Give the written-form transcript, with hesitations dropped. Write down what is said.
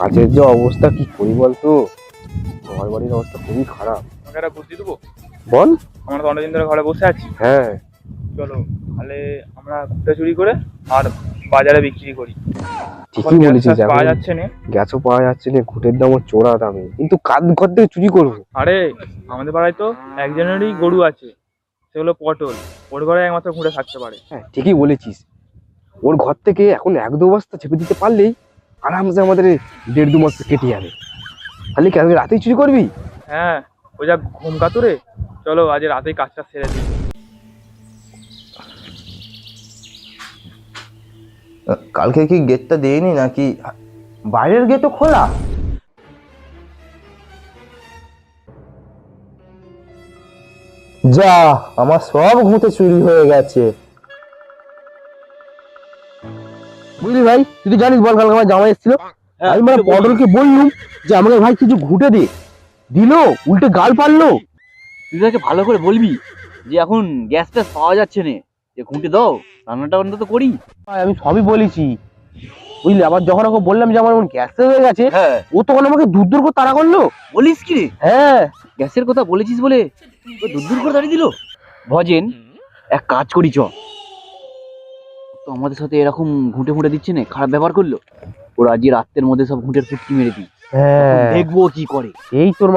কাজের যে অবস্থা কি করি বলতো, আমার বাড়ির অবস্থা খুবই খারাপ। তোমাকে একটা বুদ্ধি দেবো? বল। আমরা তো অনেকদিন ধরে ঘরে বসে আছি। হ্যাঁ, চলো তাহলে আমরা ঘুরতে চুরি করে আর বাজারে বিক্রি করি। ঠিকই বলেছিস। পাওয়া এখন যাচ্ছে না। গ্যাসও পাওয়া যাচ্ছে না, ঘুটের দামও চড়া দামে, কিন্তু কাদ ঘর থেকে চুরি করবো? আরে আমাদের পাড়ায় তো একজনেরই গরু আছে, সেগুলো পটল। ওর ঘরে একমাত্র ঘুরে থাকতে পারে। হ্যাঁ, ঠিকই বলেছিস। ওর ঘর থেকে এখন 1-2 বস্তা চেপে দিতে পারলেই আরামসে আমাদের 1.5-2 মাস কেটে যাবে। তাহলে কি আজকে রাতেই চুরি করবি? হ্যাঁ, ওই যা ঘুম কাতুরে, চলো আজ রাতেই কাজটা সেরে দিই। কালকে কি গেটটা দেয়নি নাকি? বাইরের গেটও খোলা? যা, আমার সব ঘুঁটে চুরি হয়ে গেছে। বুঝলি ভাই, তুই তো জানিস, বল কালকে আমার জামাই এসেছিল। আমি মানে পটলকে বললুম যে আমাকে ভাই কিছু ঘুটে দে, দিল উল্টে গাল পারলো। তুই তাকে ভালো করে বলবি যে এখন গ্যাস ট্যাস পাওয়া যাচ্ছে না, যে ঘুঁটে দাও, রান্নাটা অন্তত করি। ভাই আমি সবই বলেছি, বুঝলি। আবার যখন ওকে বললাম যে আমার গ্যাস হয়ে গেছে, হ্যাঁ, ও তখন আমাকে দূর দূর করে তাড়া করলো। বলিস কি রে? হ্যাঁ, গ্যাসের কথা বলেছিস বলে ও দূর দূর করে দাঁড়িয়ে দিল। ভজেন, এক কাজ করি চ, তো আমাদের সাথে এরকম ঘুঁটে ফুটে দিচ্ছে না, খারাপ ব্যবহার করলো। ওরা আজকে রাতের মধ্যে সব ঘুঁটের ফুটকি মেরে দিই, হ্যাঁ, দেখবো কি করে। এই তোর